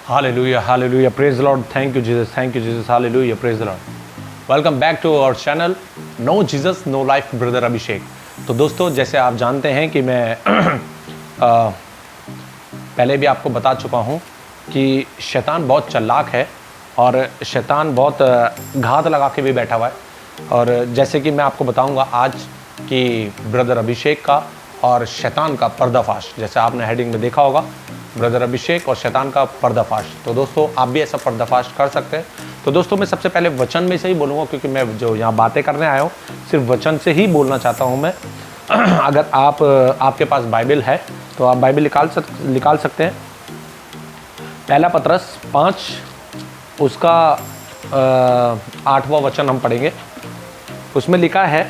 Hallelujah, hallelujah, praise the Lord, thank you Jesus, hallelujah, praise the Lord. Welcome back to our channel, No Jesus, No Life, Brother Abhishek. तो दोस्तों, जैसे आप जानते हैं कि मैं पहले भी आपको बता चुका हूँ कि शैतान बहुत चालाक है और शैतान बहुत घात लगा के भी बैठा हुआ है। और जैसे कि मैं आपको बताऊँगा आज कि ब्रदर अभिषेक का और शैतान का पर्दाफाश, जैसे आपने हेडिंग में देखा होगा, ब्रदर अभिषेक और शैतान का पर्दाफाश। तो दोस्तों, आप भी ऐसा पर्दाफाश कर सकते हैं। तो दोस्तों, मैं सबसे पहले वचन में से ही बोलूँगा, क्योंकि मैं जो यहाँ बातें करने आया हूँ सिर्फ वचन से ही बोलना चाहता हूँ मैं। अगर आपके पास बाइबल है तो आप बाइबल निकाल सकते हैं। पहला पतरस 5 उसका 8वां वचन हम पढ़ेंगे। उसमें लिखा है,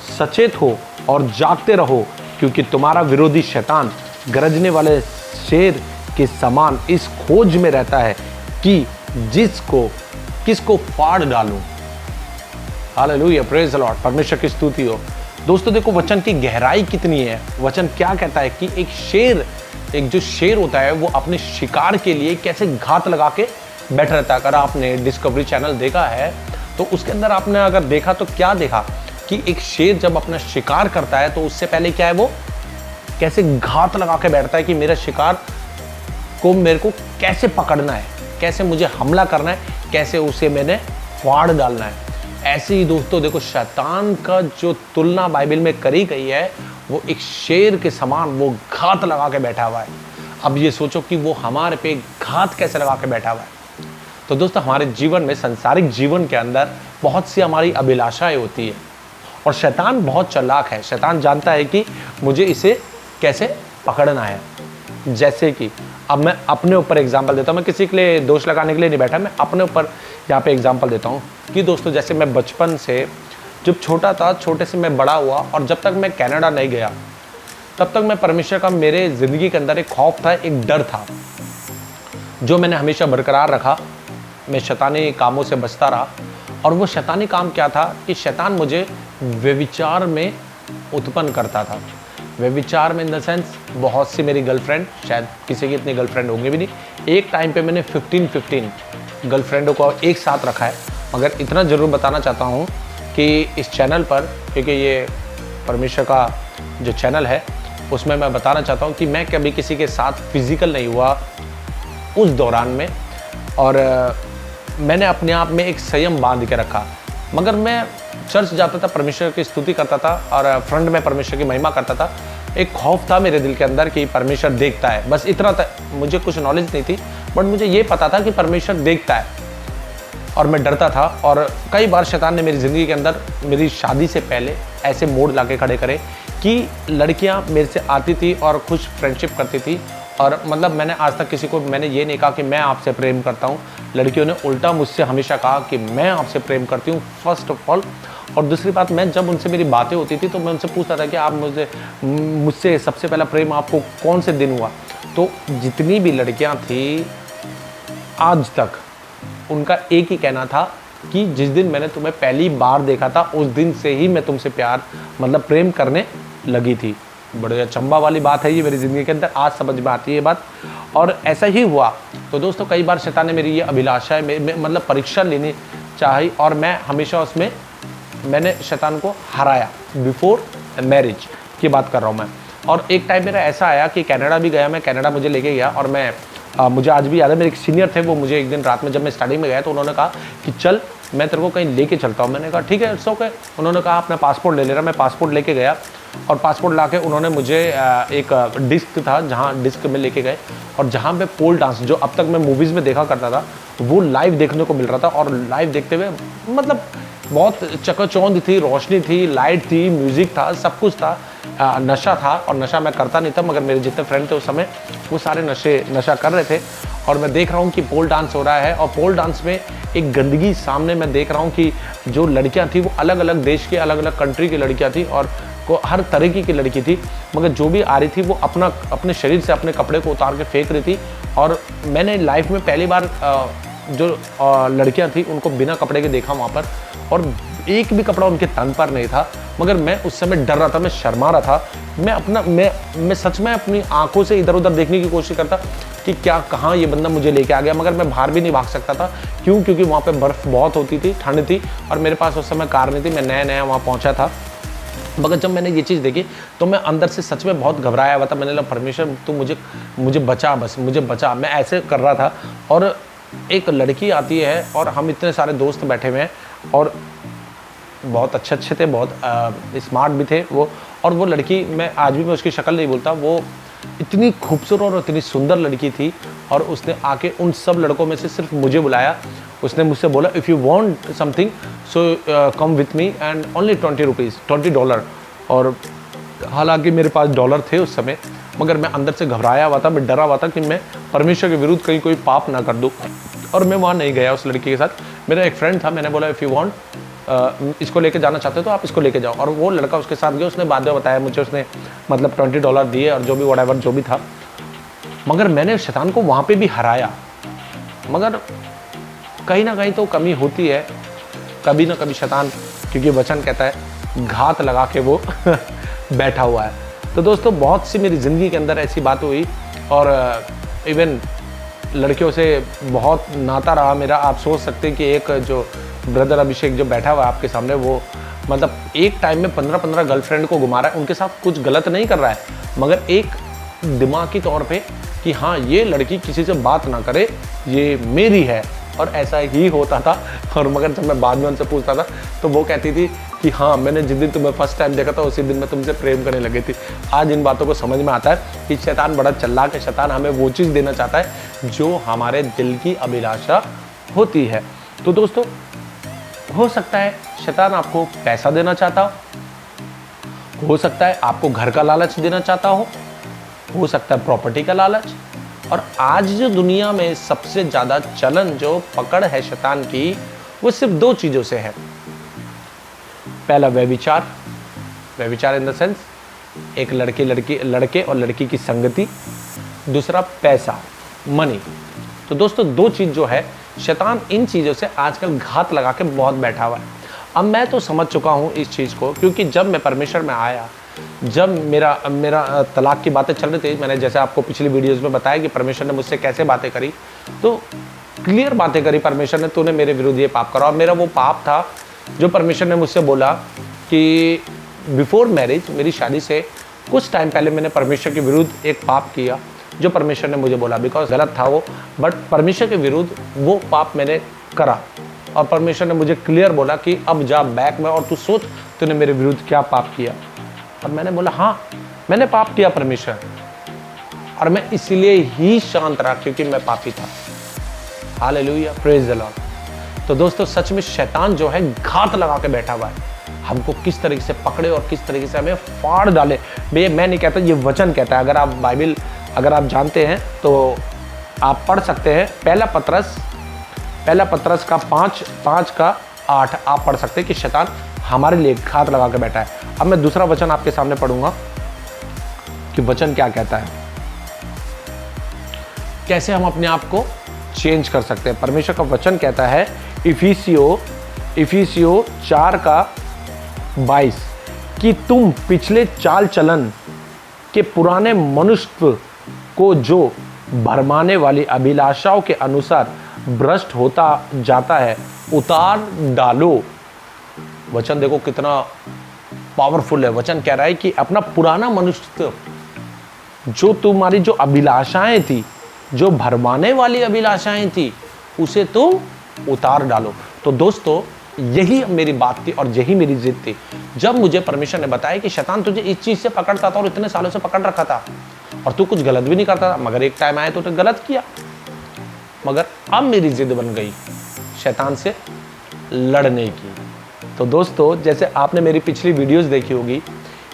सचेत हो और जागते रहो, क्योंकि तुम्हारा विरोधी शैतान गरजने वाले शेर के समान इस खोज में रहता है कि किसको फाड़ डालूं। हालेलुया, प्रेज द लॉर्ड, परमेश्वर की स्तुति हो। दोस्तों देखो, वचन की गहराई कितनी है। वचन क्या कहता है कि एक जो शेर होता है वो अपने शिकार के लिए कैसे घात लगा के बैठ रहता है। अगर आपने डिस्कवरी चैनल देखा है तो उसके अंदर आपने अगर देखा तो क्या देखा कि एक शेर जब अपना शिकार करता है तो उससे पहले क्या है, वो कैसे घात लगा के बैठता है कि मेरा शिकार को मेरे को कैसे पकड़ना है, कैसे मुझे हमला करना है, कैसे उसे मैंने फाड़ डालना है। ऐसे ही दोस्तों देखो, शैतान का जो तुलना बाइबल में करी गई है वो एक शेर के समान वो घात लगा के बैठा हुआ है। अब ये सोचो कि वो हमारे पे घात कैसे लगा के बैठा हुआ है। तो दोस्तों, हमारे जीवन में, संसारिक जीवन के अंदर बहुत सी हमारी अभिलाषाएं होती है और शैतान बहुत चालाक है। शैतान जानता है कि मुझे इसे कैसे पकड़ना है। जैसे कि अब मैं अपने ऊपर एग्जाम्पल देता हूँ, मैं किसी के लिए दोष लगाने के लिए नहीं बैठा, मैं अपने ऊपर यहाँ पे एग्जाम्पल देता हूँ कि दोस्तों, जैसे मैं बचपन से जब छोटा था, छोटे से मैं बड़ा हुआ और जब तक मैं कनाडा नहीं गया तब तक मैं परमेश्वर का मेरे ज़िंदगी के अंदर एक खौफ था, एक डर था, जो मैंने हमेशा बरकरार रखा। मैं शैतानी कामों से बचता रहा। और वो शैतानी काम क्या था कि शैतान मुझे व्यभिचार में उत्पन्न करता था। व्यभिचार में इन द सेंस, बहुत सी मेरी गर्लफ्रेंड, शायद किसी की इतनी गर्लफ्रेंड होंगी भी नहीं, एक टाइम पे मैंने 15 गर्लफ्रेंडों को एक साथ रखा है। मगर इतना ज़रूर बताना चाहता हूँ कि इस चैनल पर, क्योंकि ये परमेश्वर का जो चैनल है उसमें मैं बताना चाहता हूँ कि मैं कभी किसी के साथ फिजिकल नहीं हुआ उस दौरान में। और मैंने अपने आप में एक संयम बांध के रखा। मगर मैं चर्च जाता था, परमेश्वर की स्तुति करता था और फ्रंट में परमेश्वर की महिमा करता था। एक खौफ था मेरे दिल के अंदर कि परमेश्वर देखता है, बस इतना था। मुझे कुछ नॉलेज नहीं थी, बट मुझे ये पता था कि परमेश्वर देखता है और मैं डरता था। और कई बार शैतान ने मेरी ज़िंदगी के अंदर, मेरी शादी से पहले, ऐसे मोड़ ला के खड़े करे कि लड़कियाँ मेरे से आती थी और कुछ फ्रेंडशिप करती थी। और मतलब मैंने आज तक किसी को मैंने ये नहीं कहा कि मैं आपसे प्रेम करता हूँ। लड़कियों ने उल्टा मुझसे हमेशा कहा कि मैं आपसे प्रेम करती हूँ, फर्स्ट ऑफ ऑल। और दूसरी बात, मैं जब उनसे मेरी बातें होती थी तो मैं उनसे पूछता था कि आप मुझसे सबसे पहला प्रेम आपको कौन से दिन हुआ। तो जितनी भी लड़कियाँ थी आज तक, उनका एक ही कहना था कि जिस दिन मैंने तुम्हें पहली बार देखा था उस दिन से ही मैं तुमसे प्यार, मतलब प्रेम करने लगी थी। बड़े अचंभा वाली बात है ये मेरी ज़िंदगी के अंदर, आज समझ में आती है ये बात। और ऐसा ही हुआ। तो दोस्तों, कई बार शैतान ने मेरी ये अभिलाषा है, मतलब परीक्षा लेनी चाहिए, और मैं हमेशा उसमें मैंने शैतान को हराया। बिफोर मैरिज की बात कर रहा हूँ मैं। और एक टाइम मेरा ऐसा आया कि कनाडा भी गया मैं, कनाडा मुझे लेके गया। और मैं मुझे आज भी याद है, मेरे एक सीनियर थे, वो मुझे एक दिन रात में जब मैं स्टडी में गया तो उन्होंने कहा कि चल मैं तेरे को कहीं लेके चलता हूँ। मैंने कहा ठीक है, इट्स ओके। उन्होंने कहा अपना पासपोर्ट ले लेना। मैं पासपोर्ट लेके गया और पासपोर्ट लाके उन्होंने मुझे एक डिस्क था, जहाँ डिस्क में लेके गए और जहाँ पे पोल डांस, जो अब तक मैं मूवीज़ में देखा करता था, वो लाइव देखने को मिल रहा था। और लाइव देखते हुए मतलब बहुत चकाचौंध थी, रोशनी थी, लाइट थी, म्यूज़िक था, सब कुछ था। नशा था, और नशा मैं करता नहीं था, मगर मेरे जितने फ्रेंड थे उस समय वो सारे नशा कर रहे थे। और मैं देख रहा हूँ कि पोल डांस हो रहा है, और पोल डांस में एक गंदगी सामने मैं देख रहा हूँ कि जो लड़कियाँ थी वो अलग अलग देश के, अलग अलग कंट्री की लड़कियाँ थी, और को हर तरीके की लड़की थी। मगर जो भी आ रही थी वो अपने शरीर से अपने कपड़े को उतार के फेंक रही थी। और मैंने लाइफ में पहली बार जो लड़कियां थी उनको बिना कपड़े के देखा वहाँ पर। और एक भी कपड़ा उनके तन पर नहीं था, मगर मैं उस समय डर रहा था, मैं शर्मा रहा था। मैं सच में अपनी आंखों से इधर उधर देखने की कोशिश करता कि क्या कहाँ ये बंदा मुझे लेके आ गया, मगर मैं बाहर भी नहीं भाग सकता था। क्यों? क्योंकि वहाँ पे बर्फ़ बहुत होती थी, ठंड थी और मेरे पास उस समय कार नहीं थी, मैं नया नया वहाँ पहुँचा था। मगर जब मैंने ये चीज़ देखी तो मैं अंदर से सच में बहुत घबराया हुआ था। मैंने कहा परमेश्वर तू मुझे बचा, बस मुझे बचा। मैं ऐसे कर रहा था और एक लड़की आती है और हम इतने सारे दोस्त बैठे हुए हैं और बहुत अच्छे थे, बहुत स्मार्ट भी थे वो। और वो लड़की, मैं आज भी मैं उसकी शक्ल नहीं बोलता, वो इतनी खूबसूरत और इतनी सुंदर लड़की थी। और उसने आके उन सब लड़कों में से सिर्फ मुझे बुलाया। उसने मुझसे बोला if you want something so come with me and only $20। और हालांकि मेरे पास डॉलर थे उस समय, मगर मैं अंदर से घबराया हुआ था, मैं डरा हुआ था कि मैं परमेश्वर के विरुद्ध कहीं कोई पाप ना कर दूँ। और मैं वहाँ नहीं गया उस लड़की के साथ। मेरा एक फ्रेंड था, मैंने बोला इफ़ यू वांट इसको लेके जाना चाहते हो तो आप इसको लेके जाओ। और वो लड़का उसके साथ गया। उसने बाद में बताया मुझे, उसने मतलब $20 दिए और जो भी व्हाटएवर जो भी था। मगर मैंने शैतान को वहाँ पे भी हराया। मगर कहीं ना कहीं तो कमी होती है, कभी ना कभी शैतान, क्योंकि वचन कहता है घात लगा के वो बैठा हुआ है। तो दोस्तों बहुत सी मेरी ज़िंदगी के अंदर ऐसी बात हुई और इवन लड़कियों से बहुत नाता रहा मेरा। आप सोच सकते हैं कि एक जो ब्रदर अभिषेक जो बैठा हुआ है आपके सामने, वो मतलब एक टाइम में 15-15 गर्लफ्रेंड को घुमा रहा है। उनके साथ कुछ गलत नहीं कर रहा है, मगर एक दिमागी तौर पे कि हाँ ये लड़की किसी से बात ना करे, ये मेरी है। और ऐसा ही होता था। और मगर जब मैं बाद में उनसे पूछता था तो वो कहती थी कि हाँ मैंने जिस दिन तुम्हें फर्स्ट टाइम देखा था उसी दिन मैं तुमसे प्रेम करने लगी थी। आज इन बातों को समझ में आता है कि शैतान बड़ा चालाक है। शैतान हमें वो चीज़ देना चाहता है जो हमारे दिल की अभिलाषा होती है। तो दोस्तों हो सकता है शैतान आपको पैसा देना चाहता हो सकता है आपको घर का लालच देना चाहता हो सकता है प्रॉपर्टी का लालच। और आज जो दुनिया में सबसे ज़्यादा चलन जो पकड़ है शैतान की, वो सिर्फ 2 चीज़ों से है। पहला व्यभिचार इन द सेंस एक लड़के और लड़की की संगति। दूसरा पैसा, मनी। तो दोस्तों 2 चीज़ जो है, शैतान इन चीज़ों से आजकल घात लगा के बहुत बैठा हुआ है। अब मैं तो समझ चुका हूँ इस चीज़ को, क्योंकि जब मैं परमेश्वर में आया, जब मेरा तलाक की बातें चल रही थी, मैंने जैसे आपको पिछली वीडियोस में बताया कि परमेश्वर ने मुझसे कैसे बातें करी, तो क्लियर बातें करी परमेश्वर ने, तूने मेरे विरुद्ध ये पाप करा। और मेरा वो पाप था जो परमेश्वर ने मुझसे बोला कि बिफोर मैरिज, मेरी शादी से कुछ टाइम पहले मैंने परमेश्वर के विरुद्ध एक पाप किया जो परमेश्वर ने मुझे बोला, बिकॉज गलत था वो, बट परमेश्वर के विरुद्ध वो पाप मैंने करा। और परमेश्वर ने मुझे क्लियर बोला कि अब जा बैक में और तू सोच तूने मेरे विरुद्ध क्या पाप किया। और मैंने बोला हाँ मैंने पाप किया परमेश्वर, और मैं इसलिए ही शांत रहा क्योंकि मैं पापी था। Hallelujah, praise the Lord. तो दोस्तों सच में शैतान जो है घात लगा के बैठा हुआ है, हमको किस तरीके से पकड़े और किस तरीके से हमें फाड़ डाले। मैं नहीं कहता, ये वचन कहता है। अगर आप बाइबल अगर आप जानते हैं तो आप पढ़ सकते हैं। पहला पत्रस का 5:8 आप पढ़ सकते हैं कि शैतान हमारे लिए घात लगा के बैठा है। अब मैं दूसरा वचन आपके सामने पढ़ूंगा कि वचन क्या कहता है, कैसे हम अपने आप को चेंज कर सकते हैं। परमेश्वर का वचन कहता है इफिसियो 4:22 कि तुम पिछले चाल चलन के पुराने मनुष्य को जो भरमाने वाली अभिलाषाओं के अनुसार भ्रष्ट होता जाता है उतार डालो। वचन देखो कितना पावरफुल है। वचन कह रहा है कि अपना पुराना मनुष्य, जो तुम्हारी जो अभिलाषाएं थी, जो भरमाने वाली अभिलाषाएं थी, उसे तुम उतार डालो। तो दोस्तों यही मेरी बात थी और यही मेरी जिद थी। जब मुझे परमेश्वर ने बताया कि शैतान तुझे इस चीज से पकड़ता था और इतने सालों से पकड़ रखा था और तू कुछ गलत भी नहीं करता था, मगर एक टाइम आया तो गलत किया। मगर अब मेरी जिद बन गई शैतान से लड़ने की। तो दोस्तों जैसे आपने मेरी पिछली वीडियोस देखी होगी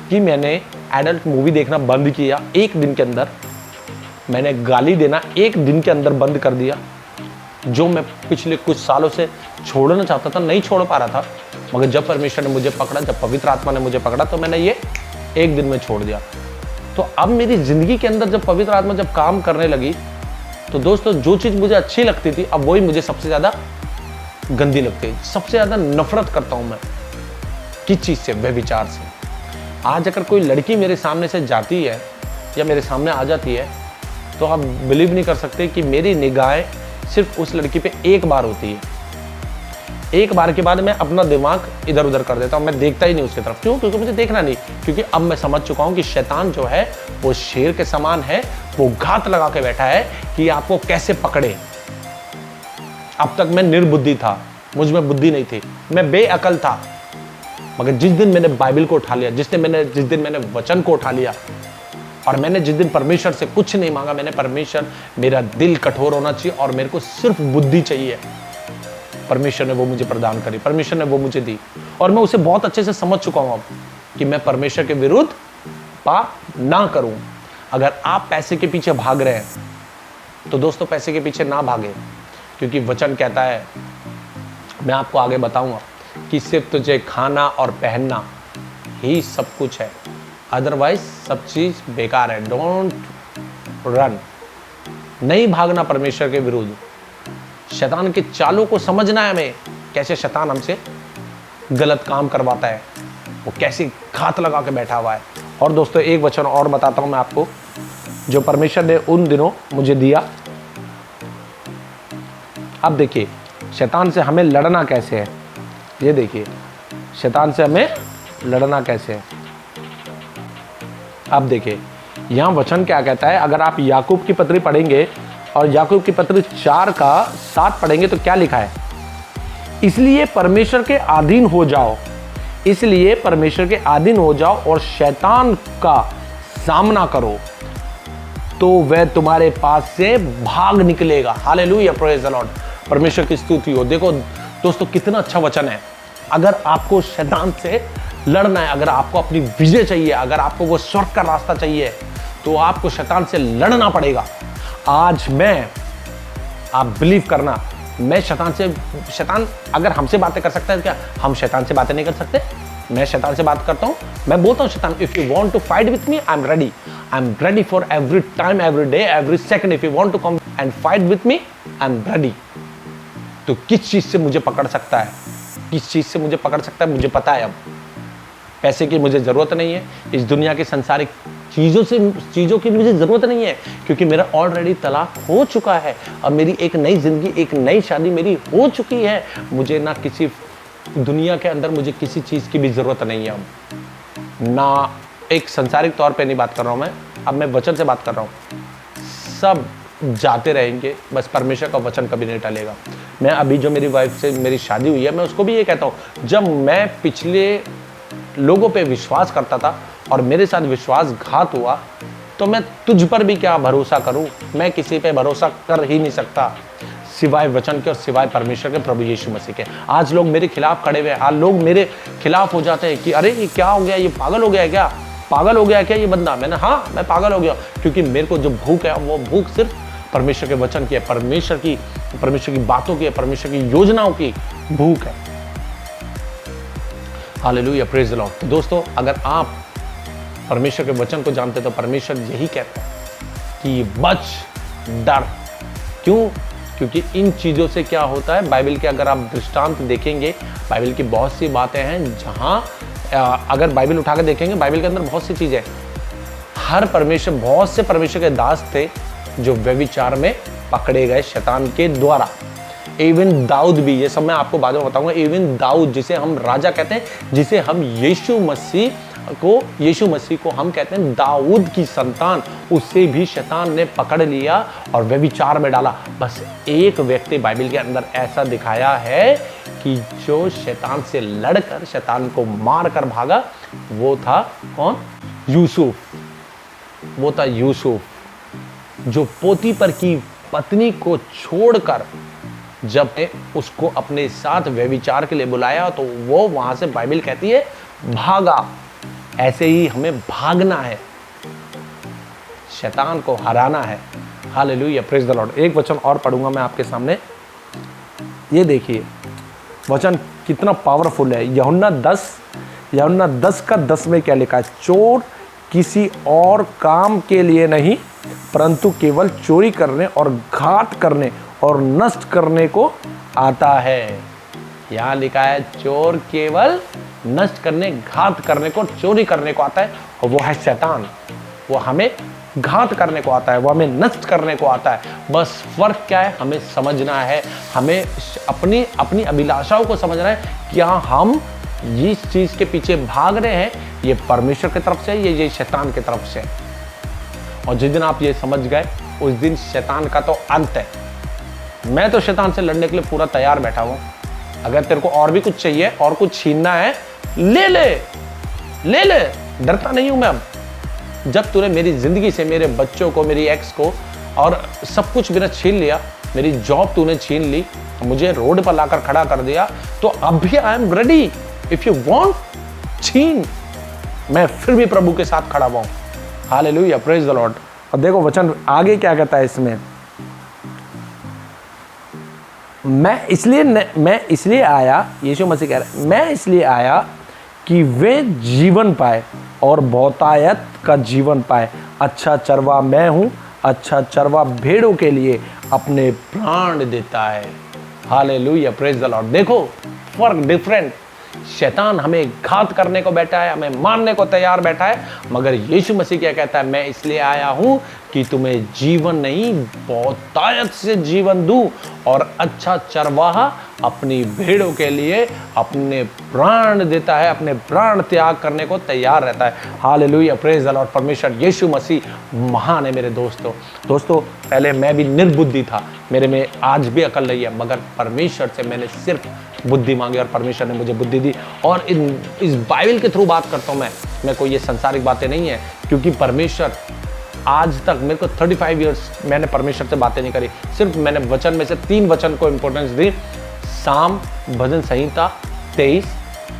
कि मैंने एडल्ट मूवी देखना बंद किया। एक दिन के अंदर मैंने गाली देना एक दिन के अंदर बंद कर दिया, जो मैं पिछले कुछ सालों से छोड़ना चाहता था, नहीं छोड़ पा रहा था। मगर जब परमेश्वर ने मुझे पकड़ा, जब पवित्र आत्मा ने मुझे पकड़ा, तो मैंने ये एक दिन में छोड़ दिया। तो अब मेरी ज़िंदगी के अंदर जब पवित्र आत्मा जब काम करने लगी, तो दोस्तों जो चीज़ मुझे अच्छी लगती थी अब वही मुझे सबसे ज़्यादा गंदी लगती है, सबसे ज़्यादा नफरत करता हूँ मैं। किस चीज़ से? व्यभिचार से। आज अगर कोई लड़की मेरे सामने से जाती है या मेरे सामने आ जाती है तो आप बिलीव नहीं कर सकते कि मेरी निगाहें सिर्फ उस लड़की पे एक बार होती है। एक बार के बाद मैं अपना दिमाग इधर उधर कर देता हूँ, मैं देखता ही नहीं उसकी तरफ। क्यों? क्योंकि मुझे देखना नहीं, क्योंकि अब मैं समझ चुका हूँ कि शैतान जो है वो शेर के समान है, वो घात लगा के बैठा है कि आपको कैसे पकड़े। अब तक मैं निर्बुद्धि था, मुझ में बुद्धि नहीं थी, मैं बेअकल था, मगर जिस दिन मैंने बाइबल को उठा लिया, जिस दिन मैंने वचन को उठा लिया और मैंने जिस दिन परमेश्वर से कुछ नहीं मांगा, मैंने परमेश्वर, मेरा दिल कठोर होना चाहिए और मेरे को सिर्फ बुद्धि चाहिए, परमेश्वर ने वो मुझे प्रदान करी, परमेश्वर ने वो मुझे दी और मैं उसे बहुत अच्छे से समझ चुका हूं अब कि मैं परमेश्वर के विरुद्ध पाप ना करूं। अगर आप पैसे के पीछे भाग रहे हैं तो दोस्तों पैसे के पीछे ना भागे, क्योंकि वचन कहता है, मैं आपको आगे बताऊंगा कि सिर्फ तुझे खाना और पहनना ही सब कुछ है, अदरवाइज सब चीज बेकार है। डोंट रन, नहीं भागना परमेश्वर के विरुद्ध। शैतान के चालों को समझना है हमें, कैसे शैतान हमसे गलत काम करवाता है, वो कैसे घात लगा के बैठा हुआ है। और दोस्तों एक वचन और बताता हूं मैं आपको, जो परमेश्वर ने उन दिनों मुझे दिया। अब देखिए शैतान से हमें लड़ना कैसे है, ये देखिए शैतान से हमें लड़ना कैसे है। अब देखिए यहां वचन क्या कहता है, अगर आप याकूब की पत्री पढ़ेंगे और याकूब की पत्री 4:7 पढ़ेंगे तो क्या लिखा है, इसलिए परमेश्वर के अधीन हो जाओ, इसलिए परमेश्वर के अधीन हो जाओ और शैतान का सामना करो तो वह तुम्हारे पास से भाग निकलेगा। हालेलुया, प्रेज द लॉर्ड, परमेश्वर की स्तुति हो। देखो दोस्तों कितना अच्छा वचन है। अगर आपको शैतान से लड़ना है, अगर आपको अपनी विजय चाहिए, अगर आपको वो स्वर्ग का रास्ता चाहिए तो आपको शैतान से लड़ना पड़ेगा। आज आप बिलीव करना, मैं शैतान अगर हमसे बातें कर सकता है क्या हम शैतान से बातें नहीं कर सकते? मैं शैतान से बात करता हूं, मैं बोलता हूं शैतान, if you want to fight with me I am ready for every time, every day, every second. If you want to come and fight with me I am ready. तो किस चीज से मुझे पकड़ सकता है, किस चीज से मुझे पकड़ सकता है मुझे पता है। अब पैसे की मुझे जरूरत नहीं है, इस दुनिया की संसारिक चीजों की मुझे जरूरत नहीं है, क्योंकि मेरा ऑलरेडी तलाक हो चुका है। अब मेरी एक नई जिंदगी, एक नई शादी मेरी हो चुकी है। मुझे ना किसी दुनिया के अंदर मुझे किसी चीज की भी जरूरत नहीं है। अब ना एक संसारिक तौर पे नहीं बात कर रहा हूं मैं, अब मैं वचन से बात कर रहा हूं। सब जाते रहेंगे, बस परमेश्वर का वचन कभी नहीं टलेगा। मैं अभी जो मेरी वाइफ से मेरी शादी हुई है, मैं उसको भी ये कहता हूं, जब मैं पिछले लोगों पे विश्वास करता था और मेरे साथ विश्वासघात हुआ तो मैं तुझ पर भी क्या भरोसा करूं। मैं किसी पे भरोसा कर ही नहीं सकता सिवाय वचन के और सिवाय परमेश्वर के, प्रभु यीशु मसीह के। आज लोग मेरे खिलाफ खड़े हुए हैं, आज लोग मेरे खिलाफ हो जाते हैं कि अरे ये क्या हो गया, ये पागल हो गया है क्या, पागल हो गया क्या ये बंदा। मैंने हाँ मैं पागल हो गया, क्योंकि मेरे को जो भूख है वो भूख सिर्फ परमेश्वर के वचन की है, परमेश्वर की बातों की है, परमेश्वर की योजनाओं की भूख है। Hallelujah, praise the Lord. दोस्तों अगर आप परमेश्वर के वचन को जानते तो परमेश्वर यही कहता है कि बच, डर। क्यों? क्योंकि इन चीज़ों से क्या होता है, बाइबल के अगर आप दृष्टांत देखेंगे, बाइबल की बहुत सी बातें हैं जहां अगर बाइबल उठा कर देखेंगे, बाइबल के अंदर बहुत सी चीज़ें, बहुत से परमेश्वर के दास थे जो व्यभिचार में पकड़े गए शैतान के द्वारा। इवन दाऊद भी, ये सब मैं आपको बाद में बताऊंगा। इवन दाऊद जिसे हम राजा कहते हैं, जिसे हम यीशु मसीह को हम कहते हैं दाऊद की संतान, उससे भी शैतान ने पकड़ लिया और व्यभिचार में डाला। बस एक व्यक्ति बाइबल के अंदर ऐसा दिखाया है कि जो शैतान से लड़कर शैतान को मार कर भागा, वो था कौन? यूसुफ। वो था यूसुफ, जो पोतीफर की पत्नी को छोड़कर जब उसको अपने साथ व्यभिचार के लिए बुलाया तो वो वहां से, बाइबल कहती है, भागा। ऐसे ही हमें भागना है, शैतान को हराना है। Hallelujah, praise the Lord. एक वचन और पढ़ूंगा मैं आपके सामने, ये देखिए वचन कितना पावरफुल है। यूहन्ना 10:10 में क्या लिखा है? चोर किसी और काम के लिए नहीं परंतु केवल चोरी करने और घात करने और नष्ट करने को आता है। यहाँ लिखा है चोर केवल नष्ट करने, घात करने को, चोरी करने को आता है, और वो है शैतान। वो हमें घात करने को आता है, वो हमें नष्ट करने को आता है। बस फर्क क्या है, हमें समझना है, हमें अपनी अपनी अभिलाषाओं को समझना है। क्या हम जिस चीज के पीछे भाग रहे हैं, ये परमेश्वर की तरफ से, ये शैतान की तरफ से। और जिस दिन आप ये समझ गए, उस दिन शैतान का तो अंत है। मैं तो शैतान से लड़ने के लिए पूरा तैयार बैठा हूं। अगर तेरे को और भी कुछ चाहिए, और कुछ छीनना है, ले ले, ले ले, डरता नहीं हूं मैं अब। जब तूने मेरी जिंदगी से मेरे बच्चों को, मेरी एक्स को और सब कुछ मेरा छीन लिया, मेरी जॉब तूने छीन ली, मुझे रोड पर लाकर खड़ा कर दिया, तो अब भी आई am ready. If you want, छीन, मैं फिर भी प्रभु के साथ खड़ा हुआ हूं। Hallelujah, praise the Lord. और देखो वचन आगे क्या कहता है इसमें, मैं इसलिए आया, यीशु मसीह कह रहा है, मैं इसलिए आया कि वे जीवन पाए और बहुतायत का जीवन पाए। अच्छा चरवा मैं हूं, अच्छा चरवा भेड़ों के लिए अपने प्राण देता है। Hallelujah, praise the Lord. देखो फर्क, डिफरेंट। शैतान हमें घात करने को बैठा है, हमें मारने को तैयार बैठा है, मगर यीशु मसीह क्या कहता है, मैं इसलिए आया हूं कि तुम्हें जीवन नहीं, बहुतायत से जीवन दूं। और अच्छा चरवाहा अपनी भेड़ों के लिए अपने प्राण देता है, अपने प्राण त्याग करने को तैयार रहता है। Hallelujah, praise the Lord. परमेश्वर यीशु मसीह महान है मेरे दोस्तों। पहले मैं भी निर्बुद्धि था, मेरे में आज भी अकल नहीं है, मगर परमेश्वर से मैंने सिर्फ बुद्धि मांगी और परमेश्वर ने मुझे बुद्धि दी। और इस बाइबल के थ्रू बात करता हूँ मैं कोई ये संसारिक बातें नहीं है, क्योंकि परमेश्वर आज तक मेरे को 35 इयर्स मैंने परमेश्वर से बातें नहीं करी। सिर्फ मैंने वचन में से 3 वचन को इंपॉर्टेंस दी, साम, भजन संहिता 23,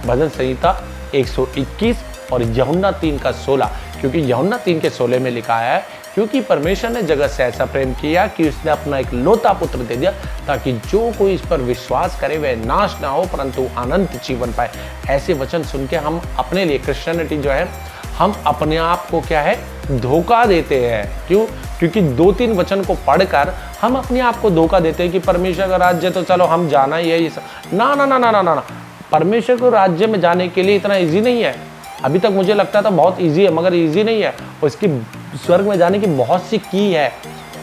भजन संहिता 121 और यूहन्ना 3:16। क्योंकि यूहन्ना 3:16 में लिखा है, क्योंकि परमेश्वर ने जगत से ऐसा प्रेम किया कि उसने अपना एक लौता पुत्र दे दिया, ताकि जो कोई इस पर विश्वास करे वह नाश ना हो परंतु अनंत जीवन पाए। ऐसे वचन सुन के हम अपने लिए, क्रिश्चियनिटी जो है, हम अपने आप को क्या है, धोखा देते हैं। क्यों? क्योंकि 2-3 वचन को पढ़कर हम अपने आप को धोखा देते हैं कि परमेश्वर का राज्य तो चलो हम जाना ही है। ये ना ना ना ना ना ना, परमेश्वर को राज्य में जाने के लिए इतना इजी नहीं है। अभी तक मुझे लगता था बहुत इजी है, मगर इजी नहीं है। उसकी स्वर्ग में जाने की बहुत सी की है,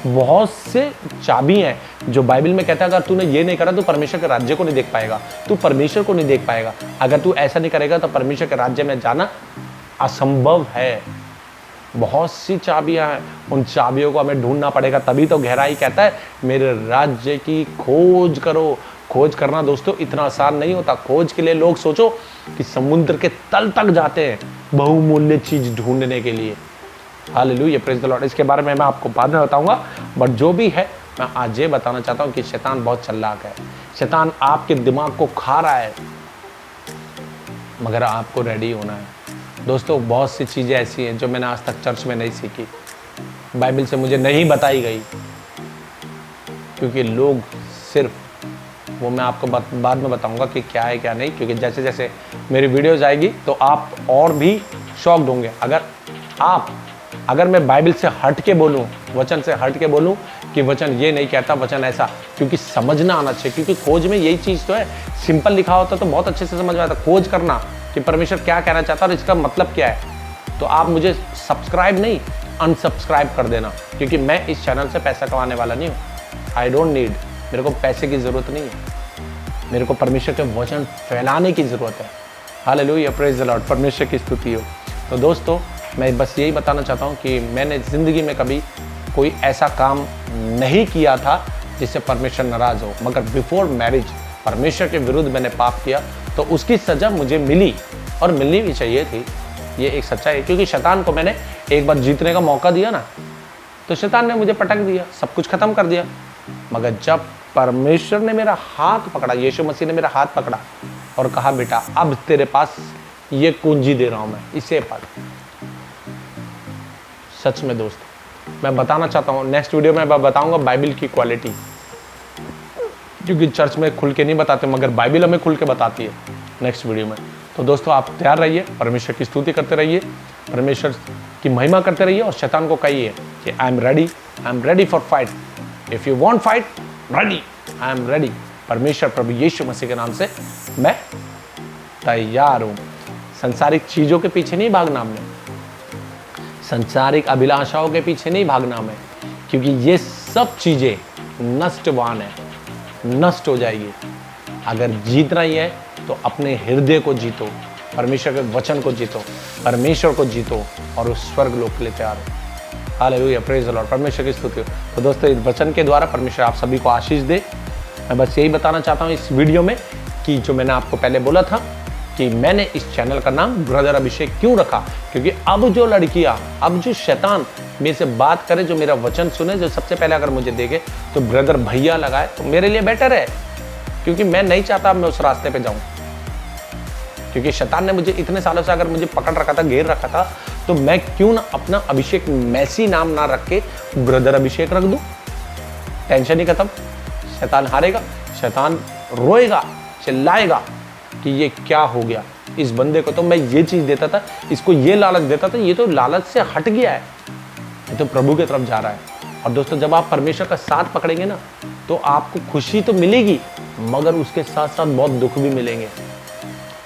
बहुत से चाबी हैं, जो बाइबल में कहता है अगर तूने ये नहीं करा तो परमेश्वर के राज्य को नहीं देख पाएगा, तू परमेश्वर को नहीं देख पाएगा। अगर तू ऐसा नहीं करेगा तो परमेश्वर के राज्य में जाना असंभव है। बहुत सी चाबियां हैं, उन चाबियों को हमें ढूंढना पड़ेगा। तभी तो गहराई कहता है मेरे राज्य की खोज करो। खोज करना दोस्तों इतना आसान नहीं होता। खोज के लिए लोग सोचो कि समुद्र के तल तक जाते हैं बहुमूल्य चीज ढूंढने के लिए। Hallelujah, praise the Lord. इसके बारे में मैं आपको बाद में बताऊंगा, बट जो भी है मैं आज ये बताना चाहता हूं कि शैतान बहुत चालाक है। शैतान आपके दिमाग को खा रहा है, मगर आपको रेडी होना है। दोस्तों बहुत सी चीज़ें ऐसी हैं जो मैंने आज तक चर्च में नहीं सीखी, बाइबल से मुझे नहीं बताई गई, क्योंकि लोग सिर्फ, वो मैं आपको बाद में बताऊंगा कि क्या है क्या नहीं। क्योंकि जैसे जैसे मेरी वीडियोज आएगी तो आप और भी शॉक्ड होंगे। अगर मैं बाइबल से हट के बोलूं, वचन से हट के बोलूं कि वचन ये नहीं कहता, वचन ऐसा, क्योंकि समझना आना चाहिए। क्योंकि खोज में यही चीज़ तो है। सिंपल लिखा होता तो बहुत अच्छे से समझ में आता। खोज करना कि परमेश्वर क्या कहना चाहता है और इसका मतलब क्या है। तो आप मुझे सब्सक्राइब नहीं, अनसब्सक्राइब कर देना, क्योंकि मैं इस चैनल से पैसा कमाने वाला नहीं हूँ। आई डोंट नीड, मेरे को पैसे की ज़रूरत नहीं है। मेरे को परमेश्वर के वचन फैलाने की ज़रूरत है। हालेलुया, प्रेज द लॉर्ड, परमेश्वर की स्तुति हो। तो दोस्तों मैं बस यही बताना चाहता हूँ कि मैंने ज़िंदगी में कभी कोई ऐसा काम नहीं किया था जिससे परमेश्वर नाराज़ हो, मगर बिफोर मैरिज परमेश्वर के विरुद्ध मैंने पाप किया तो उसकी सज़ा मुझे मिली, और मिलनी भी चाहिए थी। ये एक सच्चाई है, क्योंकि शैतान को मैंने एक बार जीतने का मौका दिया ना, तो शैतान ने मुझे पटक दिया, सब कुछ खत्म कर दिया। मगर जब परमेश्वर ने मेरा हाथ पकड़ा, यीशु मसीह ने मेरा हाथ पकड़ा और कहा बेटा अब तेरे पास ये कुंजी दे रहा हूं मैं, इसे पढ़। सच में दोस्त मैं बताना चाहता हूँ, नेक्स्ट वीडियो में मैं बताऊंगा बाइबल की क्वालिटी, क्योंकि चर्च में खुल के नहीं बताते, मगर बाइबल हमें खुल के बताती है नेक्स्ट वीडियो में। तो दोस्तों आप तैयार रहिए, परमेश्वर की स्तुति करते रहिए, परमेश्वर की महिमा करते रहिए, और शैतान को कहिए कि आई am ready for fight. If you want fight, ready, I am ready. परमेश्वर प्रभु यीशु मसीह के नाम से मैं तैयार हूं। संसारिक चीजों के पीछे नहीं भागना हमने, संसारिक अभिलाषाओं के पीछे नहीं भागना हमें, क्योंकि ये सब चीजें नष्टवान है, नष्ट हो जाएगी। अगर जीतना ही है तो अपने हृदय को जीतो, परमेश्वर के वचन को जीतो, परमेश्वर को जीतो और उस स्वर्ग लोक के लिए तैयार हो। हालेलुया, प्रेज द लॉर्ड, परमेश्वर की स्तुति हो। तो दोस्तों, इस वचन के द्वारा परमेश्वर आप सभी को आशीष दे। मैं बस यही बताना चाहता हूँ इस वीडियो में कि जो मैंने आपको पहले बोला था कि मैंने इस चैनल का नाम ब्रदर अभिषेक क्यों रखा, क्योंकि अब जो लड़कियां, अब जो शैतान मेरे से बात करे, जो मेरा वचन सुने, जो सबसे पहले अगर मुझे देखे तो ब्रदर भैया लगाए, तो मेरे लिए बेटर है, क्योंकि मैं नहीं चाहता मैं उस रास्ते पे जाऊं। क्योंकि शैतान ने मुझे इतने सालों से अगर मुझे पकड़ रखा था, घेर रखा था, तो मैं क्यों ना अपना अभिषेक मैसी नाम ना रख के ब्रदर अभिषेक रख दूं। टेंशन ही खत्म, शैतान हारेगा, शैतान रोएगा, चिल्लाएगा कि ये क्या हो गया इस बंदे को। तो मैं ये चीज देता था, इसको ये लालच देता था, ये तो लालच से हट गया है, ये तो प्रभु की तरफ जा रहा है। और दोस्तों, जब आप परमेश्वर का साथ पकड़ेंगे ना, तो आपको खुशी तो मिलेगी, मगर उसके साथ साथ बहुत दुख भी मिलेंगे।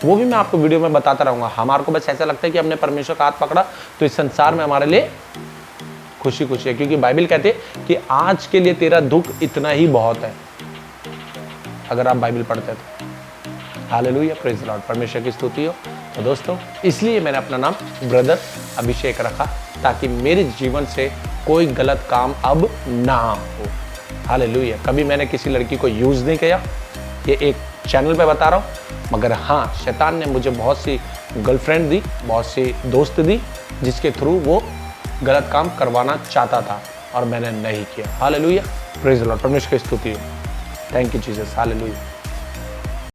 वो भी मैं आपको वीडियो में बताता रहूंगा। हमारे को बस ऐसा लगता है कि हमने परमेश्वर का हाथ पकड़ा तो इस संसार में हमारे लिए खुशी खुशी है, क्योंकि बाइबल कहते हैं कि आज के लिए तेरा दुख इतना ही बहुत है, अगर आप बाइबल पढ़ते तो। हालेलुया, प्रेज द लॉर्ड, परमेश्वर की स्तुति हो। तो दोस्तों, इसलिए मैंने अपना नाम ब्रदर अभिषेक रखा, ताकि मेरे जीवन से कोई गलत काम अब ना हो। हालेलुया, कभी मैंने किसी लड़की को यूज नहीं किया, ये एक चैनल पे बता रहा हूँ। मगर हाँ, शैतान ने मुझे बहुत सी गर्लफ्रेंड दी, बहुत सी दोस्त दी, जिसके थ्रू वो गलत काम करवाना चाहता था और मैंने नहीं किया। हालेलुया, प्रेज द लॉर्ड, परमेश्वर की स्तुति हो। Thank you Jesus, hallelujah.